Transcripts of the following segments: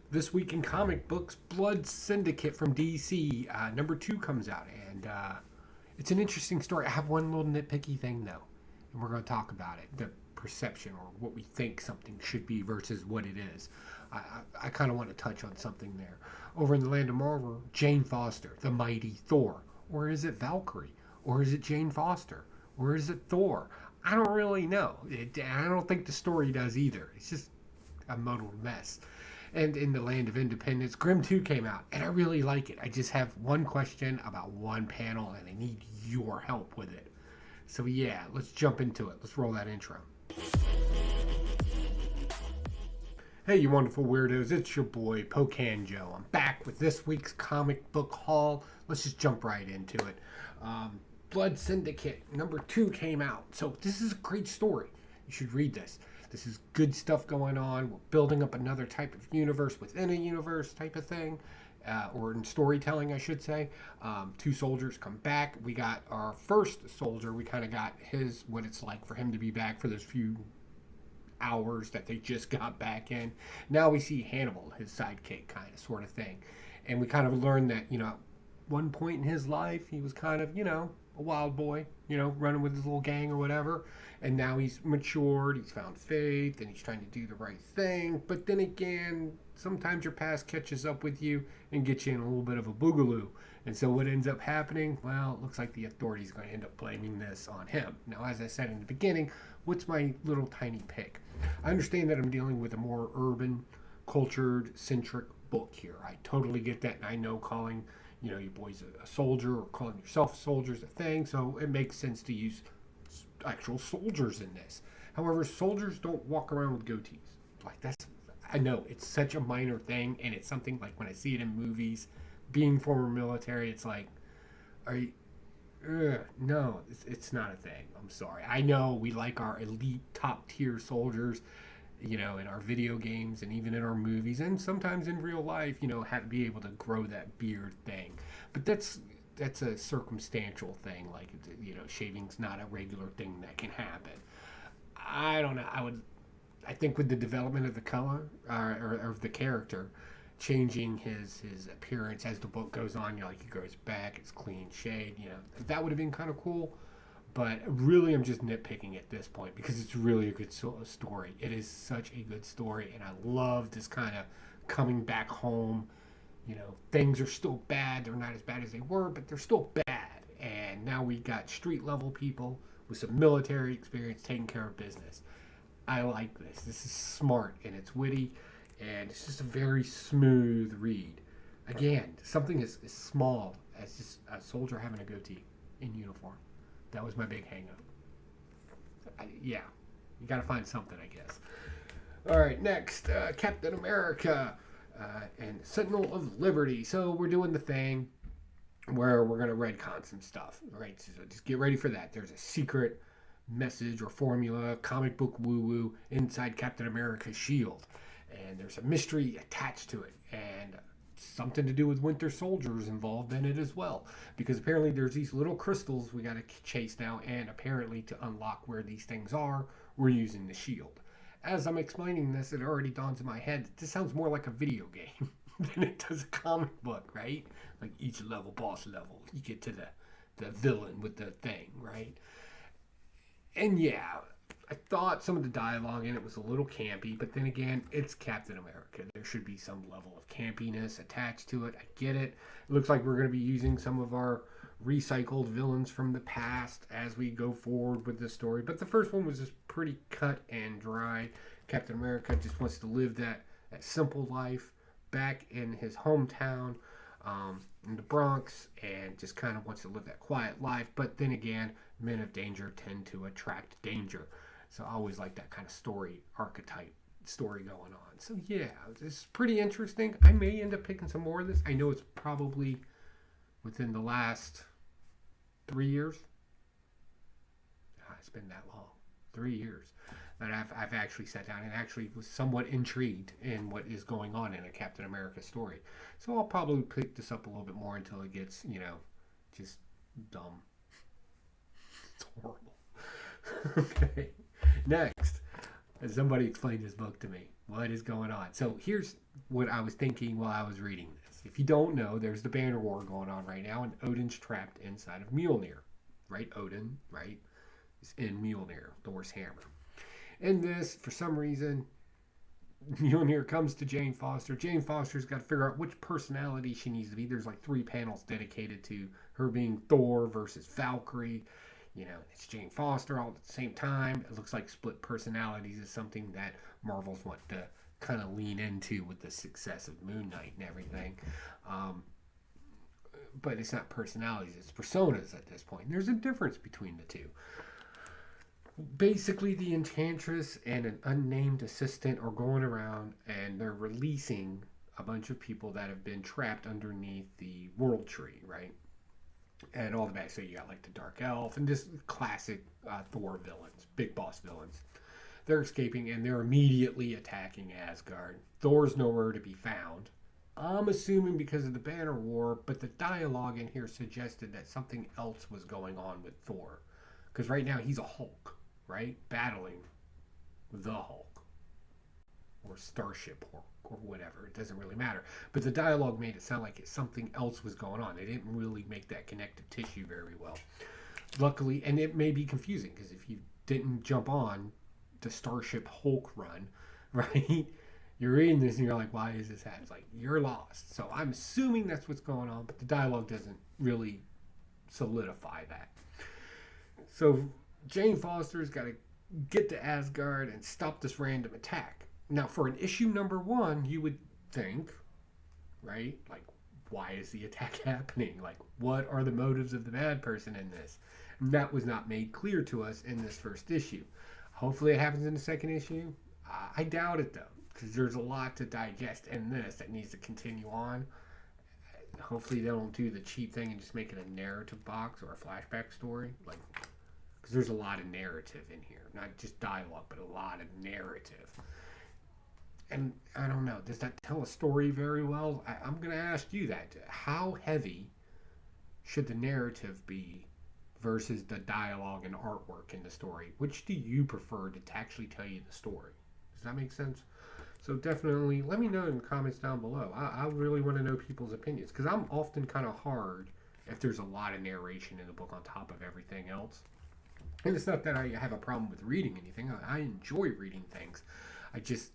This week in comic books, Blood Syndicate from DC, number 2 comes out, and it's an interesting story. I have one little nitpicky thing though, and we're going to talk about it: the perception or what we think something should be versus what it is. I kind of want to touch on something there. Over in the land of Marvel, Jane Foster, the mighty Thor, or is it Valkyrie, or is it Jane Foster, or is it Thor? I don't really know. I don't think the story does either. It's just a muddled mess. And in the land of independence, Grimm 2 came out, and I really like it. I just have one question about one panel, and I need your help with it. So yeah, let's jump into it. Let's roll that intro. Hey, you wonderful weirdos, it's your boy, Pocan Joe. I'm back with this week's comic book haul. Let's just jump right into it. Blood Syndicate, number 2 came out. So this is a great story. You should read this. This is good stuff going on. We're building up another type of universe within a universe type of thing. Or in storytelling, I should say. 2 soldiers come back. We got our first soldier. We kind of got what it's like for him to be back for those few hours that they just got back in. Now we see Hannibal, his sidekick kind of sort of thing. And we kind of learned that, at one point in his life, he was kind of, a wild boy, running with his little gang or whatever. And now he's matured, he's found faith, and he's trying to do the right thing. But then again, sometimes your past catches up with you and gets you in a little bit of a boogaloo. And so what ends up happening? Well, it looks like the authorities are going to end up blaming this on him. Now, as I said in the beginning, what's my little tiny pick? I understand that I'm dealing with a more urban, cultured, centric book here. I totally get that, and I know calling, your boys a soldier or calling yourself a soldier is a thing, so it makes sense to use actual soldiers in this. However, soldiers don't walk around with goatees. I know it's such a minor thing, and it's something like when I see it in movies, being former military, it's like, no, it's not a thing. I'm sorry. I know we like our elite top tier soldiers, in our video games and even in our movies, and sometimes in real life, have to be able to grow that beard thing. But that's a circumstantial thing. Like, shaving's not a regular thing that can happen. I don't know. I think with the development of the color or of the character, changing his appearance as the book goes on, he grows back, it's clean shade, that would have been kind of cool. But really, I'm just nitpicking at this point because it's really a good story. It is such a good story, and I love this kind of coming back home. Things are still bad. They're not as bad as they were, but they're still bad. And now we got street level people with some military experience taking care of business. I like this. This is smart, and it's witty, and it's just a very smooth read. Again, something as small as just a soldier having a goatee in uniform. That was my big hang-up. You got to find something, I guess. All right, next, Captain America and Sentinel of Liberty. So we're doing the thing where we're going to retcon some stuff, right? So just get ready for that. There's a secret message or formula, comic book woo-woo, inside Captain America's shield. And there's a mystery attached to it. And something to do with Winter Soldiers involved in it as well, because apparently there's these little crystals we got to chase now, and apparently to unlock where these things are, we're using the shield. As I'm explaining this, it already dawns in my head that this sounds more like a video game than it does a comic book, right? Like each level, boss level, you get to the villain with the thing, right? And yeah, I thought some of the dialogue in it was a little campy, but then again, it's Captain America. There should be some level of campiness attached to it. I get it. It looks like we're going to be using some of our recycled villains from the past as we go forward with this story. But the first one was just pretty cut and dry. Captain America just wants to live that simple life back in his hometown in the Bronx, and just kind of wants to live that quiet life. But then again, men of danger tend to attract danger. So I always like that kind of story archetype story going on. So yeah, it's pretty interesting. I may end up picking some more of this. I know it's probably within the last 3 years. It's been that long. 3 years. But I've actually sat down and actually was somewhat intrigued in what is going on in a Captain America story. So I'll probably pick this up a little bit more until it gets, just dumb. It's horrible. Okay. Next, somebody explained this book to me. What is going on? So here's what I was thinking while I was reading this. If you don't know, there's the Banner War going on right now, and Odin's trapped inside of Mjolnir. Right? Odin, right? Is in Mjolnir, Thor's hammer. In this, for some reason, Mjolnir comes to Jane Foster. Jane Foster's got to figure out which personality she needs to be. There's like 3 panels dedicated to her being Thor versus Valkyrie. You know, it's Jane Foster all at the same time. It looks like split personalities is something that Marvel's want to kind of lean into with the success of Moon Knight and everything. Um, but it's not personalities, it's personas at this point. And there's a difference between the two. Basically, the Enchantress and an unnamed assistant are going around and they're releasing a bunch of people that have been trapped underneath the World Tree, right? And all the bad. So you got like the Dark Elf and just classic Thor villains, big boss villains. They're escaping and they're immediately attacking Asgard. Thor's nowhere to be found. I'm assuming because of the Banner War, but the dialogue in here suggested that something else was going on with Thor. Because right now he's a Hulk, right? Battling the Hulk. Or Starship Hulk, or whatever. It doesn't really matter. But the dialogue made it sound like something else was going on. They didn't really make that connective tissue very well. Luckily, and it may be confusing, because if you didn't jump on the Starship Hulk run, right? You're reading this and you're like, why is this happening? It's like, you're lost. So I'm assuming that's what's going on, but the dialogue doesn't really solidify that. So Jane Foster's got to get to Asgard and stop this random attack. Now, for an issue number 1, you would think, right? Like, why is the attack happening? Like, what are the motives of the bad person in this? And that was not made clear to us in this first issue. Hopefully it happens in the second issue. I doubt it, though, because there's a lot to digest in this that needs to continue on. Hopefully they don't do the cheap thing and just make it a narrative box or a flashback story. Like, because there's a lot of narrative in here. Not just dialogue, but a lot of narrative. And I don't know, does that tell a story very well? I'm going to ask you that. How heavy should the narrative be versus the dialogue and artwork in the story? Which do you prefer to actually tell you the story? Does that make sense? So definitely let me know in the comments down below. I really want to know people's opinions, because I'm often kind of hard if there's a lot of narration in the book on top of everything else. And it's not that I have a problem with reading anything. I enjoy reading things. I just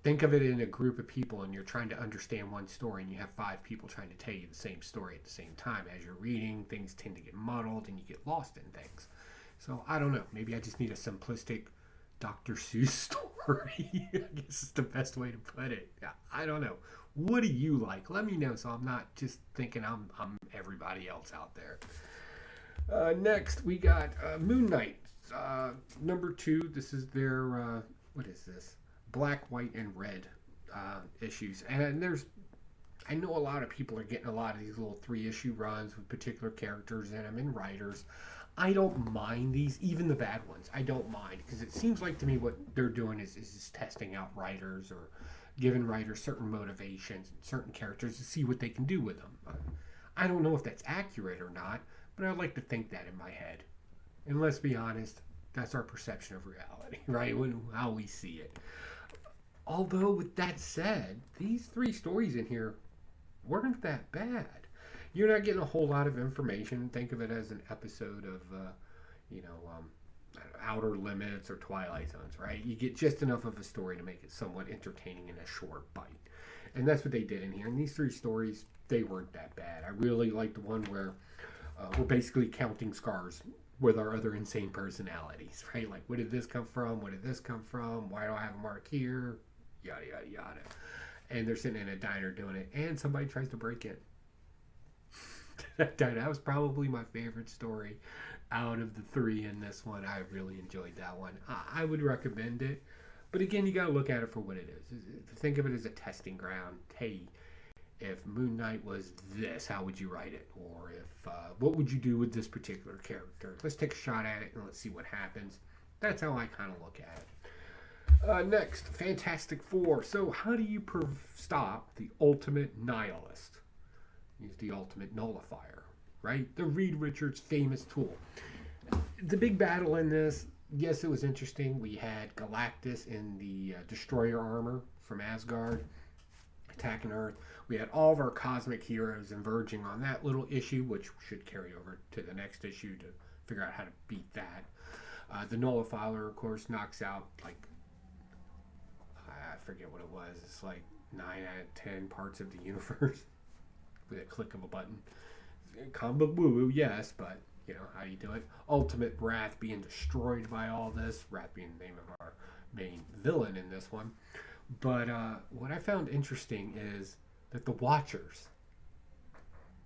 think of it in a group of people and you're trying to understand one story and you have 5 people trying to tell you the same story at the same time. As you're reading, things tend to get muddled and you get lost in things. So I don't know. Maybe I just need a simplistic Dr. Seuss story. I guess is the best way to put it. I don't know. What do you like? Let me know so I'm not just thinking I'm everybody else out there. Next, we got Moon Knight, number 2. This is their, what is this? Black, white, and red issues. And I know a lot of people are getting a lot of these little 3-issue runs with particular characters in them and writers. I don't mind these, even the bad ones. I don't mind, because it seems like to me what they're doing is just testing out writers or giving writers certain motivations and certain characters to see what they can do with them. I don't know if that's accurate or not, but I like to think that in my head. And let's be honest, that's our perception of reality, right? How we see it. Although, with that said, these 3 stories in here weren't that bad. You're not getting a whole lot of information. Think of it as an episode of, Outer Limits or Twilight Zones, right? You get just enough of a story to make it somewhat entertaining in a short bite. And that's what they did in here. And these 3 stories, they weren't that bad. I really like the one where we're basically counting scars with our other insane personalities, right? Like, where did this come from? Where did this come from? Why do I have a mark here? Yada, yada, yada. And they're sitting in a diner doing it, and somebody tries to break in. That was probably my favorite story out of the 3 in this one. I really enjoyed that one. I would recommend it. But again, you got to look at it for what it is. Think of it as a testing ground. Hey, if Moon Knight was this, how would you write it? Or if what would you do with this particular character? Let's take a shot at it and let's see what happens. That's how I kind of look at it. Next, Fantastic Four. So how do you stop the ultimate nihilist? Use the ultimate nullifier, right? The Reed Richards famous tool. The big battle in this, Yes, it was interesting. We had Galactus in the destroyer armor from Asgard attacking Earth. We had all of our cosmic heroes converging on that little issue, which should carry over to the next issue to figure out how to beat that. The Nullifier, of course, knocks out, like, I forget what it was. It's like 9 out of 10 parts of the universe with a click of a button. Comic woo woo, yes, but you know how you do it. Ultimate Wrath being destroyed by all this. Wrath being the name of our main villain in this one. But what I found interesting is that the Watchers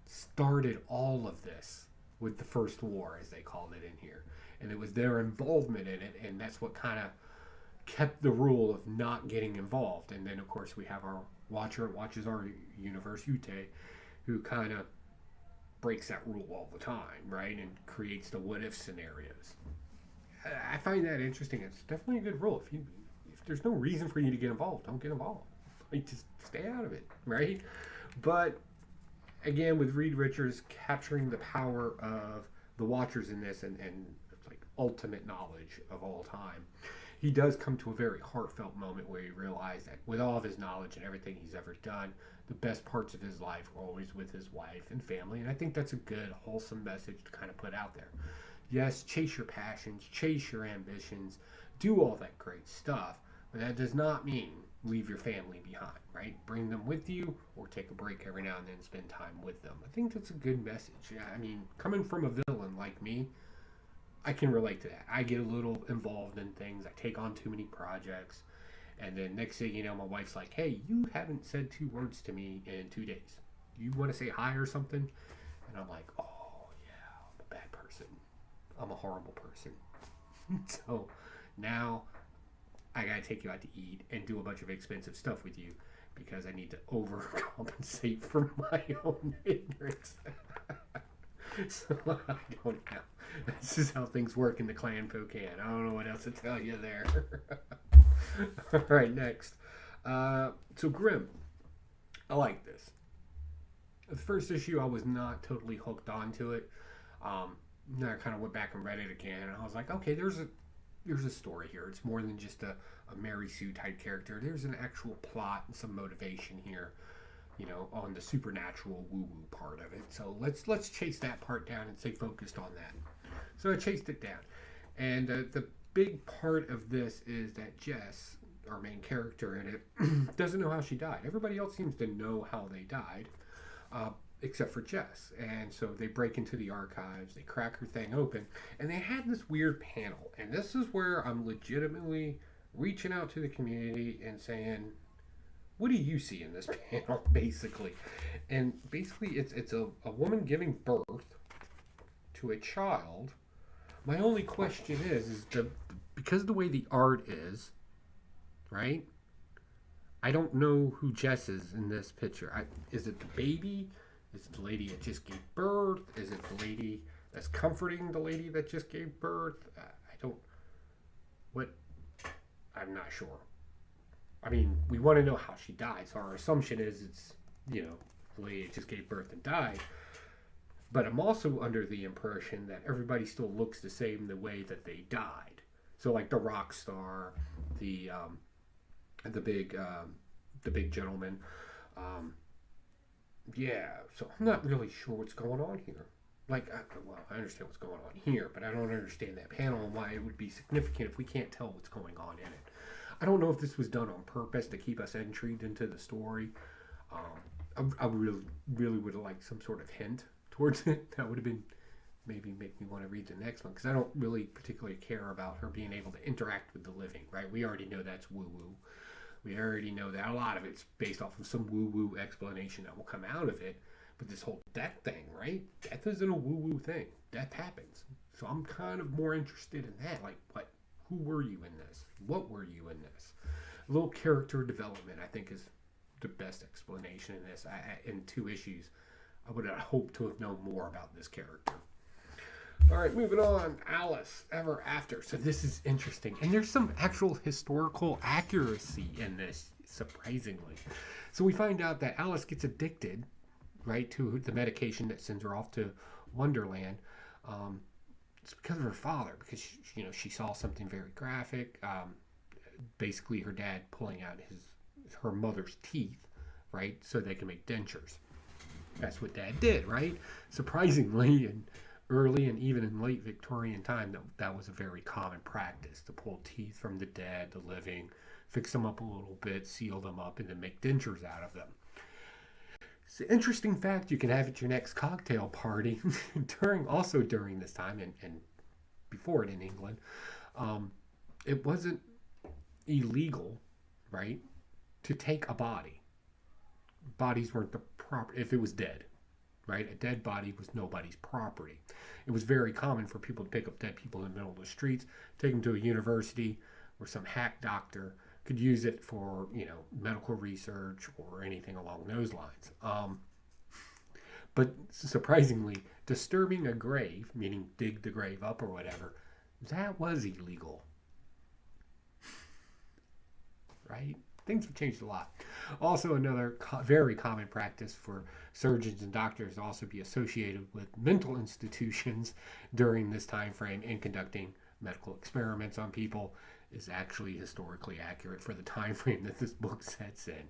started all of this with the First War, as they called it in here. And it was their involvement in it, and that's what kind of kept the rule of not getting involved. And then, of course, we have our Watcher, watches our universe, Yute, who kind of breaks that rule all the time, right? And creates the what-if scenarios. I find that interesting. It's definitely a good rule. If there's no reason for you to get involved, don't get involved. Like, just stay out of it, right? But again, with Reed Richards capturing the power of the Watchers in this, and like ultimate knowledge of all time, he does come to a very heartfelt moment where he realized that with all of his knowledge and everything he's ever done, the best parts of his life were always with his wife and family. And I think that's a good, wholesome message to kind of put out there. Yes, chase your passions, chase your ambitions, do all that great stuff, but that does not mean leave your family behind, right? Bring them with you, or take a break every now and then and spend time with them. I think that's a good message. I mean, coming from a villain like me, I can relate to that. I get a little involved in things. I take on too many projects. And then next thing you know, my wife's like, hey, you haven't said 2 words to me in 2 days. You want to say hi or something? And I'm like, oh, yeah, I'm a bad person. I'm a horrible person. So now I got to take you out to eat and do a bunch of expensive stuff with you because I need to overcompensate for my own ignorance. So I don't know. This is how things work in the clan Pocan. I don't know what else to tell you there. All right, next. So Grimm. I like this. The first issue, I was not totally hooked onto it. Then I kind of went back and read it again, and I was like, okay, there's a story here. It's more than just a Mary Sue type character. There's an actual plot and some motivation here, you know, on the supernatural woo-woo part of it. So let's chase that part down and stay focused on that. So I chased it down. And the big part of this is that Jess, our main character in it, doesn't know how she died. Everybody else seems to know how they died, except for Jess. And so they break into the archives, they crack her thing open, and they had this weird panel. And this is where I'm legitimately reaching out to the community and saying, what do you see in this panel, basically? And basically, it's a woman giving birth to a child. My only question is because of the way the art is, right? I don't know who Jess is in this picture. Is it the baby? Is it the lady that just gave birth? Is it the lady that's comforting the lady that just gave birth? I'm not sure. I mean, we want to know how she died, so our assumption is it's, you know, the lady that just gave birth and died. But I'm also under the impression that everybody still looks the same the way that they died. So like the rock star, the big gentleman. Yeah, so I'm not really sure what's going on here. Like, I understand what's going on here, but I don't understand that panel and why it would be significant if we can't tell what's going on in it. I don't know if this was done on purpose to keep us intrigued into the story. I really would have liked some sort of hint towards it. That would have been maybe make me want to read the next one, because I don't really particularly care about her being able to interact with the living, right? We already know that's woo-woo. We already know that a lot of it's based off of some woo-woo explanation that will come out of it. But this whole death thing, right? Death isn't a woo-woo thing. Death happens. So I'm kind of more interested in that. Like, who were you in this? What were you in this? A little character development, I think, is the best explanation in this. In 2 issues, I would have hoped to have known more about this character. All right, moving on. Alice, Ever After. So this is interesting. And there's some actual historical accuracy in this, surprisingly. So we find out that Alice gets addicted, right, to the medication that sends her off to Wonderland. it's because of her father, because she saw something very graphic. Basically, her dad pulling out her mother's teeth, right, so they can make dentures. That's what Dad did, right? Surprisingly, in early and even in late Victorian time, that was a very common practice, to pull teeth from the dead, the living, fix them up a little bit, seal them up, and then make dentures out of them. It's an interesting fact you can have at your next cocktail party during this time, and before it in England. It wasn't illegal, right, to take a body. Bodies weren't the property if it was dead, right? A dead body was nobody's property. It was very common for people to pick up dead people in the middle of the streets, take them to a university, where some hack doctor could use it for, medical research or anything along those lines. But surprisingly, disturbing a grave, meaning dig the grave up or whatever, that was illegal. Right? Things have changed a lot. Also, another very common practice for surgeons and doctors to also be associated with mental institutions during this time frame and conducting medical experiments on people is actually historically accurate for the time frame that this book sets in.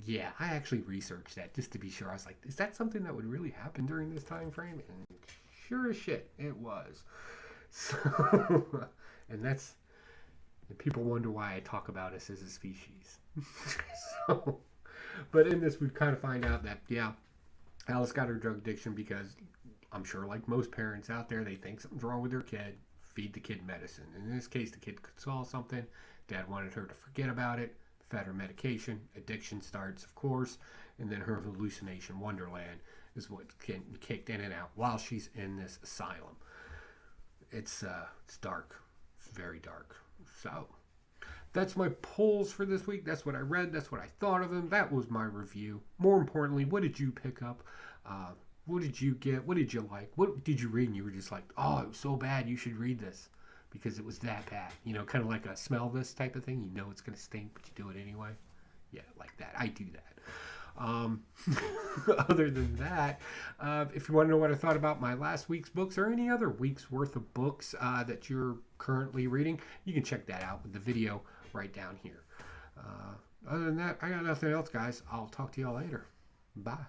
Yeah, I actually researched that just to be sure. I was like, is that something that would really happen during this time frame? And sure as shit, it was. So, and people wonder why I talk about us as a species. But in this, we kind of find out that, yeah, Alice got her drug addiction because I'm sure, like most parents out there, they think something's wrong with their kid, feed the kid medicine. In this case, the kid could solve something. Dad wanted her to forget about it, fed her medication. Addiction starts, of course, and then her hallucination wonderland is what kicked in and out while she's in this asylum. It's dark. It's very dark. So that's my polls for this week. That's what I read. That's what I thought of them. That was my review. More importantly, what did you pick up? What did you get? What did you like? What did you read and you were just like, oh, it was so bad, you should read this because it was that bad? Kind of like a smell this type of thing. It's going to stink, but you do it anyway. Yeah, like that. I do that. Other than that, if you want to know what I thought about my last week's books or any other week's worth of books that you're currently reading, you can check that out with the video right down here. Other than that, I got nothing else, guys. I'll talk to y'all later. Bye.